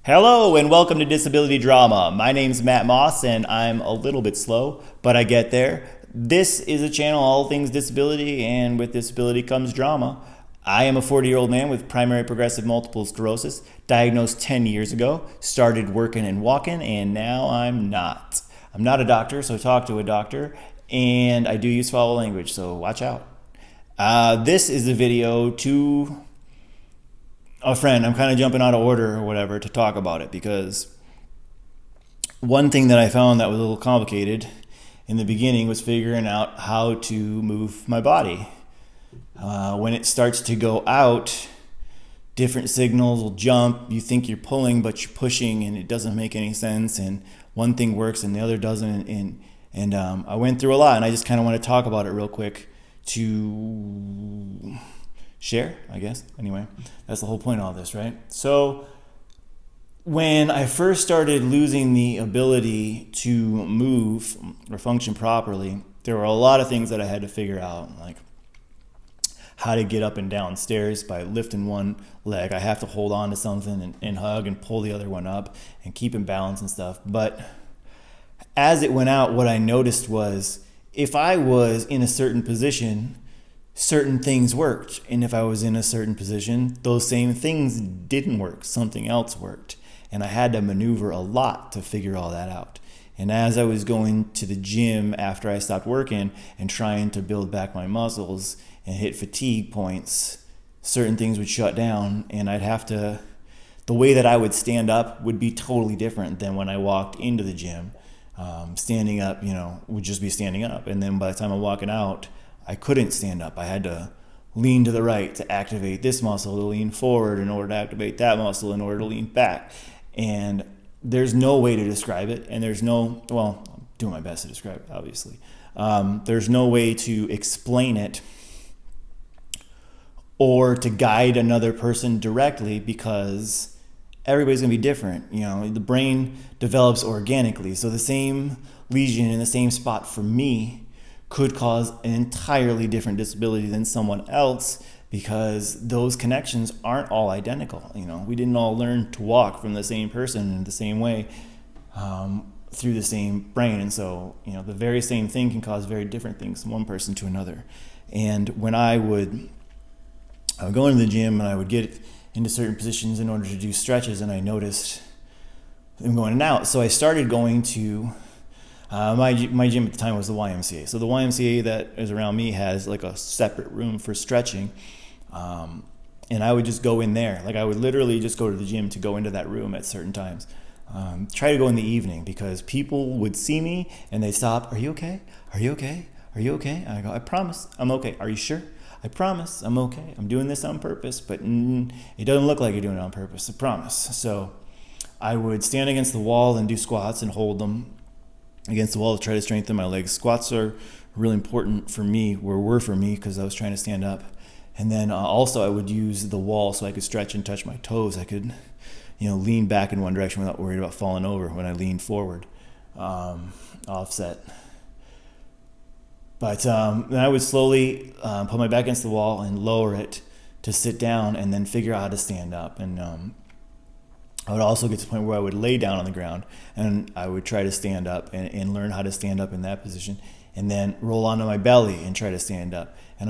Hello and welcome to Disability Drama. My name's Matt Moss and I'm a little bit slow, but I get there. This is a channel all things disability, and with disability comes drama. I am a 40-year-old man with primary progressive multiple sclerosis, diagnosed 10 years ago, started working and walking, and now I'm not. I'm not a doctor, so talk to a doctor, and I do use foul language, so watch out. This is a video to a friend. I'm kind of jumping out of order or whatever to talk about it, because one thing that I found that was a little complicated in the beginning was figuring out how to move my body. When it starts to go out, different signals will jump. You think you're pulling, but you're pushing, and it doesn't make any sense. And one thing works and the other doesn't. And I went through a lot, and I just kind of want to talk about it real quick to share, I guess. Anyway, that's the whole point of all this, right? So when I first started losing the ability to move or function properly, there were a lot of things that I had to figure out, like how to get up and down stairs by lifting one leg. I have to hold on to something and hug and pull the other one up and keep in balance and stuff. But as it went out, what I noticed was if I was in a certain position, certain things worked. And if I was in a certain position, those same things didn't work. Something else worked. And I had to maneuver a lot to figure all that out. And as I was going to the gym after I stopped working and trying to build back my muscles and hit fatigue points, certain things would shut down, and I'd have to, the way that I would stand up would be totally different than when I walked into the gym. Standing up, would just be standing up. And then by the time I'm walking out, I couldn't stand up. I had to lean to the right to activate this muscle, to lean forward in order to activate that muscle, in order to lean back. And there's no way to describe it. And there's no, well, I'm doing my best to describe it, obviously. There's no way to explain it or to guide another person directly, because everybody's going to be different. The brain develops organically. So the same lesion in the same spot for me could cause an entirely different disability than someone else, because those connections aren't all identical. We didn't all learn to walk from the same person in the same way through the same brain. And so, the very same thing can cause very different things from one person to another. And when I would go into the gym and I would get into certain positions in order to do stretches, and I noticed them going in and out. So I started going to my gym at the time was the YMCA. So the YMCA that is around me has like a separate room for stretching. And I would just go in there. Like I would literally just go to the gym to go into that room at certain times. Try to go in the evening, because people would see me and they'd stop. Are you okay? Are you okay? Are you okay? And I go, I promise I'm okay. Are you sure? I promise I'm okay. I'm doing this on purpose, but it doesn't look like you're doing it on purpose. I promise. So I would stand against the wall and do squats and hold them against the wall to try to strengthen my legs. Squats are really important for me, were for me, because I was trying to stand up. And then also I would use the wall so I could stretch and touch my toes. I could, lean back in one direction without worrying about falling over when I leaned forward, offset. But then I would slowly put my back against the wall and lower it to sit down, and then figure out how to stand up. And I would also get to the point where I would lay down on the ground and I would try to stand up and learn how to stand up in that position, and then roll onto my belly and try to stand up. And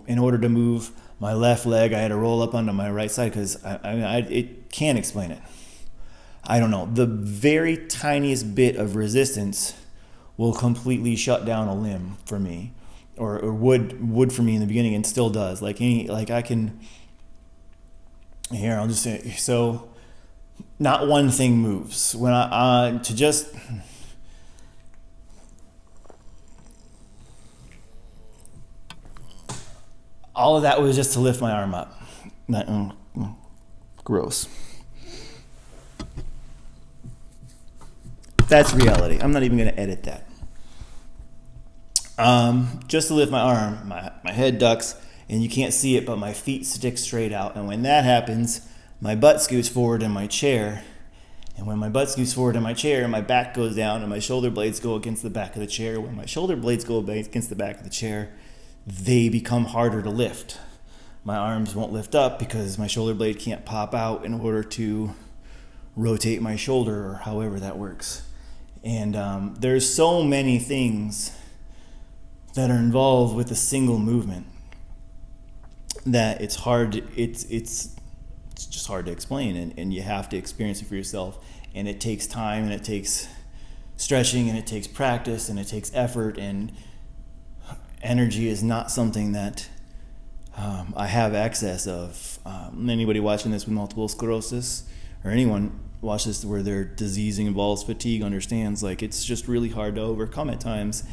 in order to move my left leg, I had to roll up onto my right side, because it can't explain it. I don't know. The very tiniest bit of resistance will completely shut down a limb for me, or would for me in the beginning, and still does. I'll just say, so not one thing moves. When all of that was just to lift my arm up. Gross. That's reality. I'm not even going to edit that. Just to lift my arm, my head ducks, and you can't see it, but my feet stick straight out. And when that happens, my butt scoots forward in my chair. And when my butt scoots forward in my chair, my back goes down and my shoulder blades go against the back of the chair. When my shoulder blades go against the back of the chair, they become harder to lift. My arms won't lift up because my shoulder blade can't pop out in order to rotate my shoulder, or however that works. And there's so many things that are involved with a single movement that it's just hard to explain, and you have to experience it for yourself. And it takes time, and it takes stretching, and it takes practice, and it takes effort, and energy is not something that I have excess of. Anybody watching this with multiple sclerosis, or anyone watch this where their disease involves fatigue, understands like it's just really hard to overcome at times.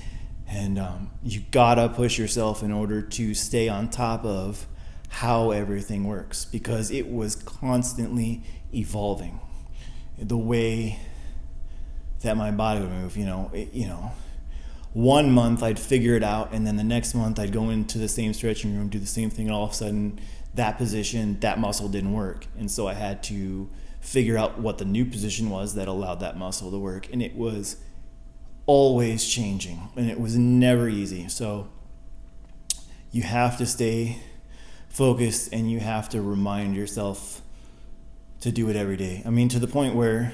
And you gotta push yourself in order to stay on top of how everything works, because it was constantly evolving. The way that my body would move, 1 month I'd figure it out, and then the next month I'd go into the same stretching room, do the same thing, and all of a sudden that position, that muscle didn't work. And so I had to figure out what the new position was that allowed that muscle to work. And it was always changing, and it was never easy. So you have to stay focused, and you have to remind yourself to do it every day. I mean, to the point where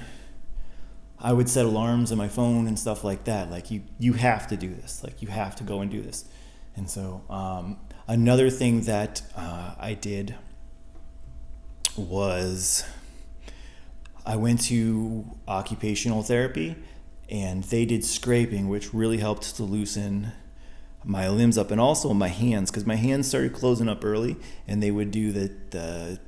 I would set alarms on my phone and stuff like that. Like, you have to do this. Like, you have to go and do this. And so another thing that I did was I went to occupational therapy, and they did scraping, which really helped to loosen my limbs up, and also my hands, because my hands started closing up early. And they would do the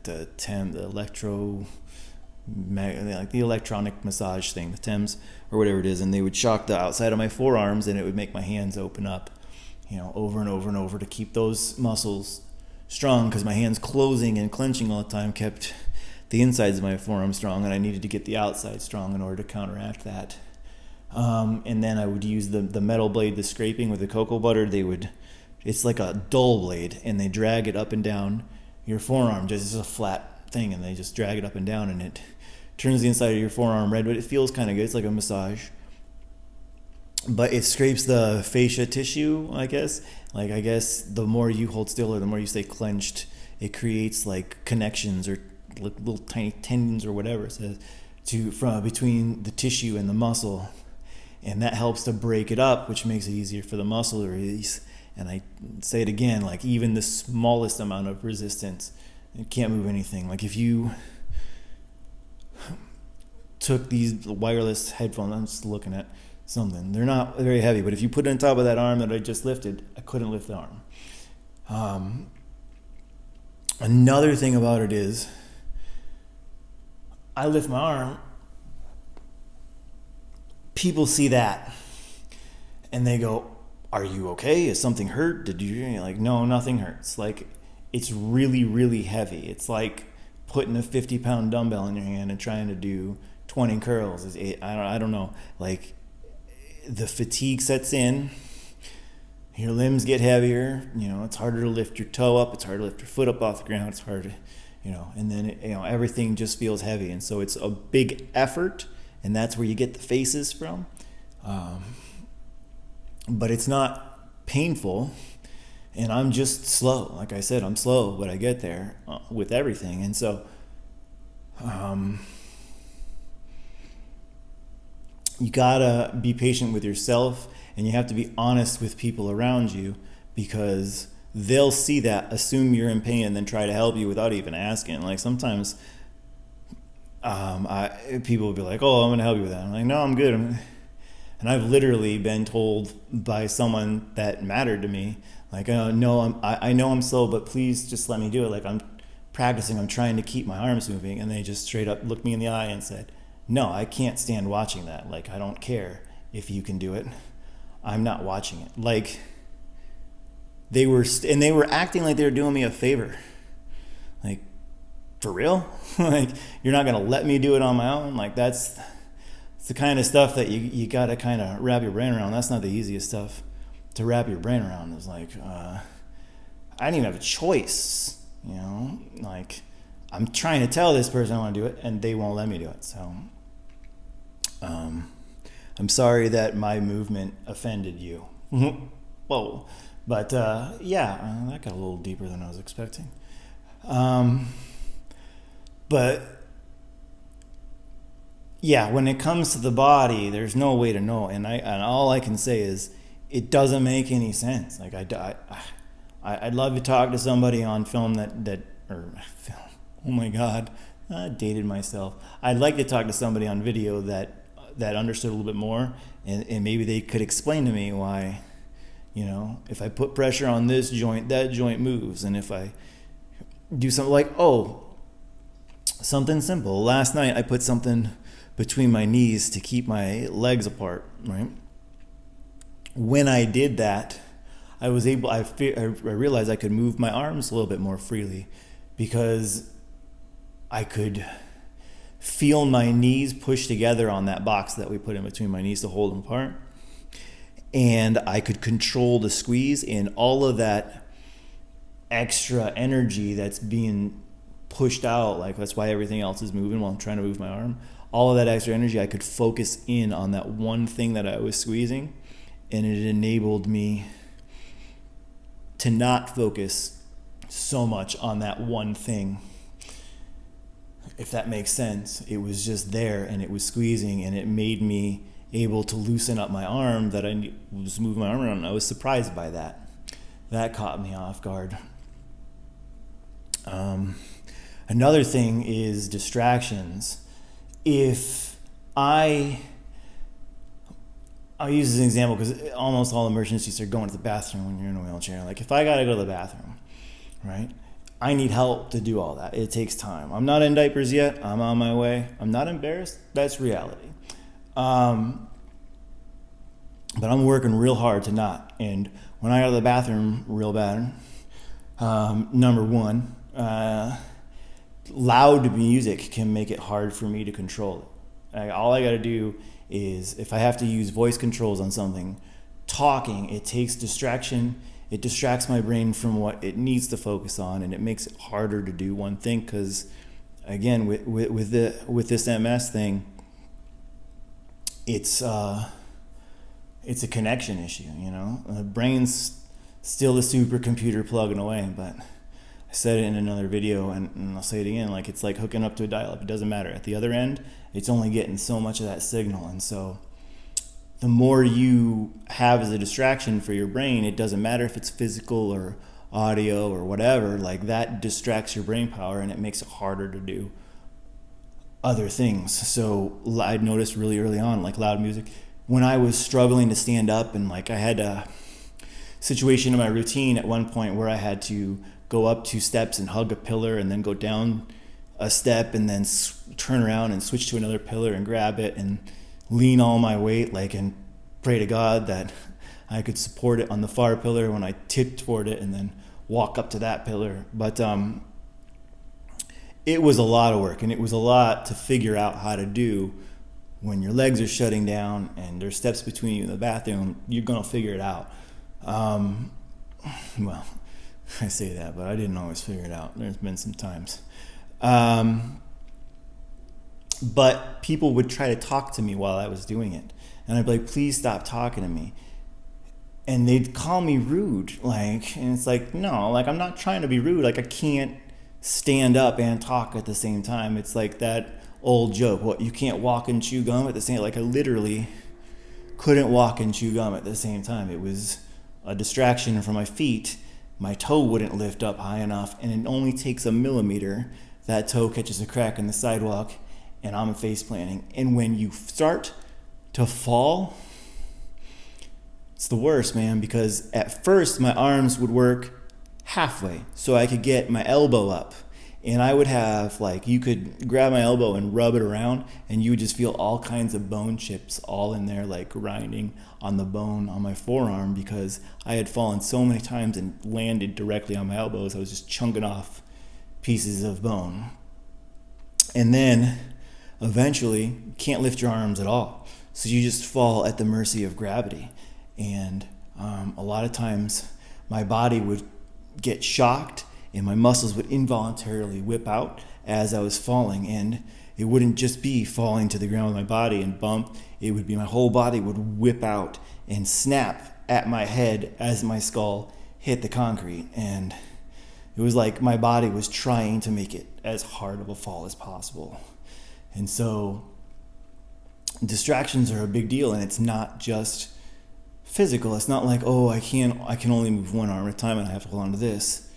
electronic massage thing, the TEMS or whatever it is, and they would shock the outside of my forearms, and it would make my hands open up, over and over and over, to keep those muscles strong, because my hands closing and clenching all the time kept the insides of my forearm strong, and I needed to get the outside strong in order to counteract that. And then I would use the metal blade, the scraping with the cocoa butter. It's like a dull blade, and they drag it up and down your forearm. Just a flat thing, and they just drag it up and down, and it turns the inside of your forearm red, but it feels kind of good. It's like a massage. But it scrapes the fascia tissue, I guess. Like, I guess the more you hold still, or the more you stay clenched, it creates like connections, or like little tiny tendons, or whatever it says, from between the tissue and the muscle. And that helps to break it up, which makes it easier for the muscle to release. And I say it again, like, even the smallest amount of resistance, it can't move anything. Like, if you took these wireless headphones, I'm just looking at something, they're not very heavy, but if you put it on top of that arm that I just lifted, I couldn't lift the arm. Another thing about it is, I lift my arm, people see that, and they go, "Are you okay? Is something hurt? Did you?" And you're like, "No, nothing hurts." Like, it's really, really heavy. It's like putting a 50-pound dumbbell in your hand and trying to do 20 curls. I don't know. Like, the fatigue sets in. Your limbs get heavier. It's harder to lift your toe up. It's harder to lift your foot up off the ground. It's harder to, and then everything just feels heavy. And so it's a big effort. And that's where you get the faces from. But it's not painful. And I'm just slow. Like I said, I'm slow, but I get there with everything. And so you gotta be patient with yourself, and you have to be honest with people around you, because they'll see that, assume you're in pain, and then try to help you without even asking. Like, sometimes people will be like, "Oh, I'm going to help you with that." I'm like, "No, I'm good." And I've literally been told by someone that mattered to me, like, "No, I know I'm slow, but please just let me do it. Like, I'm practicing. I'm trying to keep my arms moving." And they just straight up looked me in the eye and said, "No, I can't stand watching that. Like, I don't care if you can do it. I'm not watching it." Like, they were acting like they were doing me a favor. Like, for real? Like, you're not gonna let me do it on my own? Like, it's the kind of stuff that you gotta kind of wrap your brain around. That's not the easiest stuff to wrap your brain around. It's like, I didn't even have a choice, like, I'm trying to tell this person I want to do it, and they won't let me do it. So I'm sorry that my movement offended you. Whoa. But that got a little deeper than I was expecting. But yeah, when it comes to the body, there's no way to know. And all I can say is it doesn't make any sense. Like I'd love to talk to somebody on film or film. Oh my God, I dated myself. I'd like to talk to somebody on video that understood a little bit more, and maybe they could explain to me why, if I put pressure on this joint, that joint moves, and if I do something like, something simple. Last night I put something between my knees to keep my legs apart, right? When I did that, I realized I could move my arms a little bit more freely because I could feel my knees push together on that box that we put in between my knees to hold them apart. And I could control the squeeze, and all of that extra energy that's being pushed out, like that's why everything else is moving while I'm trying to move my arm. All of that extra energy, I could focus in on that one thing that I was squeezing, and it enabled me to not focus so much on that one thing. If that makes sense, it was just there and it was squeezing, and it made me able to loosen up my arm that I was moving my arm around. And I was surprised by that. That caught me off guard. Another thing is distractions. If I'll use this as an example because almost all emergencies are going to the bathroom when you're in a wheelchair. Like if I gotta go to the bathroom, right? I need help to do all that. It takes time. I'm not in diapers yet. I'm on my way. I'm not embarrassed. That's reality. But I'm working real hard to not. And when I go to the bathroom real bad, number one, loud music can make it hard for me to control it. All I got to do is, if I have to use voice controls on something, talking, it takes distraction. It distracts my brain from what it needs to focus on, and it makes it harder to do one thing. Because, again, with this MS thing, it's a connection issue. The brain's still a supercomputer plugging away, but I said it in another video, and I'll say it again. Like it's like hooking up to a dial-up. It doesn't matter. At the other end, it's only getting so much of that signal, and so the more you have as a distraction for your brain, it doesn't matter if it's physical or audio or whatever, like that distracts your brain power, and it makes it harder to do other things. So I noticed really early on, like loud music, when I was struggling to stand up, and like I had a situation in my routine at one point where I had to go up 2 steps and hug a pillar, and then go down a step and then turn around and switch to another pillar and grab it and lean all my weight, and pray to God that I could support it on the far pillar when I tipped toward it, and then walk up to that pillar. But it was a lot of work, and it was a lot to figure out how to do when your legs are shutting down and there's steps between you in the bathroom. You're gonna figure it out. Well, I say that, but I didn't always figure it out. There's been some times. But people would try to talk to me while I was doing it. And I'd be like, please stop talking to me. And they'd call me rude. And it's like, no, I'm not trying to be rude. I can't stand up and talk at the same time. It's like that old joke. What, you can't walk and chew gum at the same time? I literally couldn't walk and chew gum at the same time. It was a distraction from my feet. My toe wouldn't lift up high enough, and it only takes a millimeter. That toe catches a crack in the sidewalk, and I'm face planting. And when you start to fall, it's the worst, man, because at first my arms would work halfway, so I could get my elbow up. And I would have, you could grab my elbow and rub it around, and you would just feel all kinds of bone chips all in there, grinding on the bone on my forearm, because I had fallen so many times and landed directly on my elbows. I was just chunking off pieces of bone. And then eventually you can't lift your arms at all, so you just fall at the mercy of gravity. And a lot of times my body would get shocked, and my muscles would involuntarily whip out as I was falling. And it wouldn't just be falling to the ground with my body and bump. It would be my whole body would whip out and snap at my head as my skull hit the concrete. And it was like my body was trying to make it as hard of a fall as possible. And so distractions are a big deal, and it's not just physical. It's not like, oh, I can only move one arm at a time and I have to hold on to this.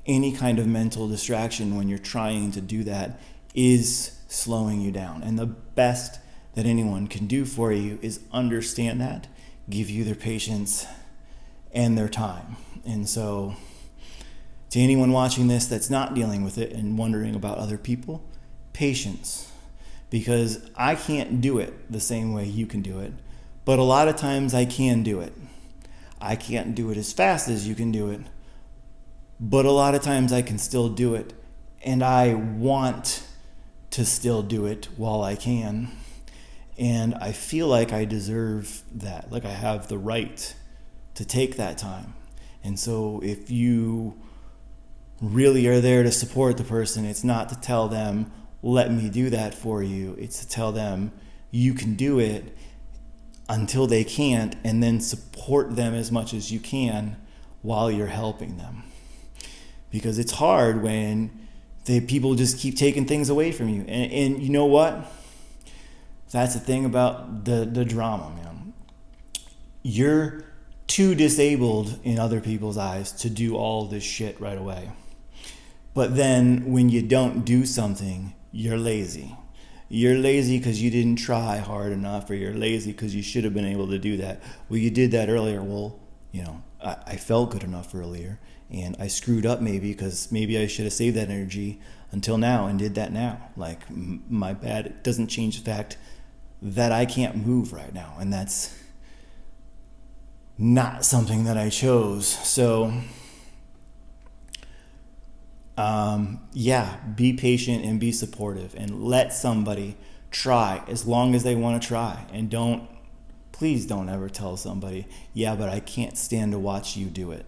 Any kind of mental distraction when you're trying to do that is slowing you down. And the best that anyone can do for you is understand that, give you their patience and their time. And so to anyone watching this that's not dealing with it and wondering about other people, patience. Because I can't do it the same way you can do it, but a lot of times I can do it. I can't do it as fast as you can do it, but a lot of times I can still do it, and I want to still do it while I can. And I feel like I deserve that, like I have the right to take that time. And so if you really are there to support the person, it's not to tell them, let me do that for you. It's to tell them you can do it until they can't, and then support them as much as you can while you're helping them. Because it's hard when people just keep taking things away from you. And you know what? That's the thing about the drama, man. You're too disabled in other people's eyes to do all this shit right away. But then when you don't do something, you're lazy. You're lazy because you didn't try hard enough, or you're lazy because you should have been able to do that. Well, you did that earlier. Well, I felt good enough earlier, and I screwed up maybe because maybe I should have saved that energy until now and did that now. Like, my bad. It doesn't change the fact that I can't move right now, and that's not something that I chose. So be patient and be supportive, and let somebody try as long as they want to try. And please don't ever tell somebody, yeah, but I can't stand to watch you do it.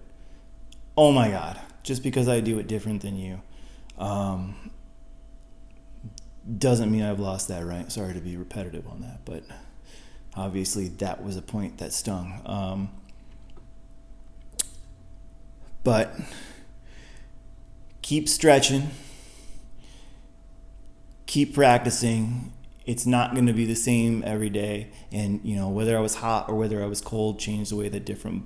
Oh my God, just because I do it different than you doesn't mean I've lost that right. Sorry to be repetitive on that, but obviously that was a point that stung. But keep stretching, keep practicing. It's not going to be the same every day. And, whether I was hot or whether I was cold changed the way that different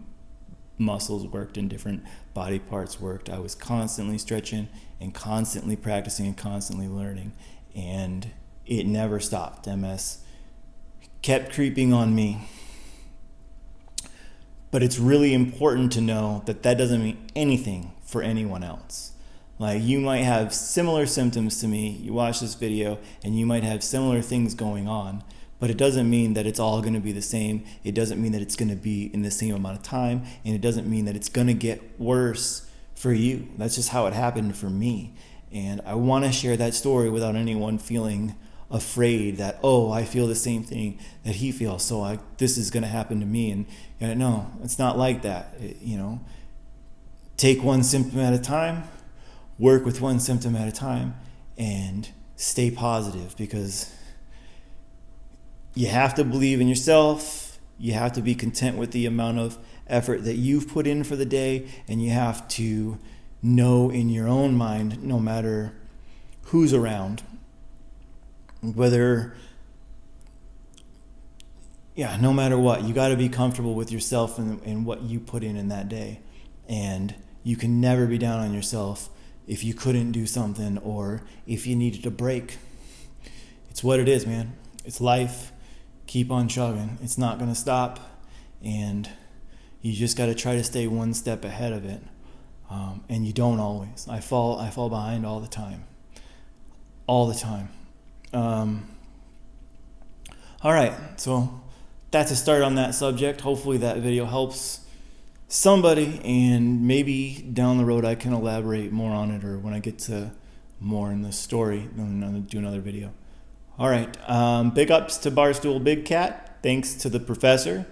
muscles worked and different body parts worked. I was constantly stretching and constantly practicing and constantly learning. And it never stopped. MS kept creeping on me. But it's really important to know that doesn't mean anything for anyone else. Like, you might have similar symptoms to me, you watch this video, and you might have similar things going on, but it doesn't mean that it's all going to be the same. It doesn't mean that it's going to be in the same amount of time, and it doesn't mean that it's going to get worse for you. That's just how it happened for me. And I want to share that story without anyone feeling afraid that, oh, I feel the same thing that he feels, so this is going to happen to me. And no, it's not like that. Take one symptom at a time, work with one symptom at a time, and stay positive, because you have to believe in yourself. You have to be content with the amount of effort that you've put in for the day, and you have to know in your own mind, no matter who's around, no matter what, you got to be comfortable with yourself and what you put in that day. And you can never be down on yourself if you couldn't do something or if you needed a break. It's what it is, man. It's life. Keep on chugging. It's not going to stop, and you just got to try to stay one step ahead of it. And you don't always. I fall behind all the time. All right, so that's a start on that subject. Hopefully that video helps somebody, and maybe down the road I can elaborate more on it, or when I get to more in the story, I'll do another video. All right, big ups to Barstool Big Cat. Thanks to the professor.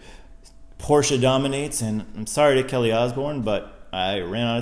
Porsche dominates, and I'm sorry to Kelly Osbourne, but I ran out of time.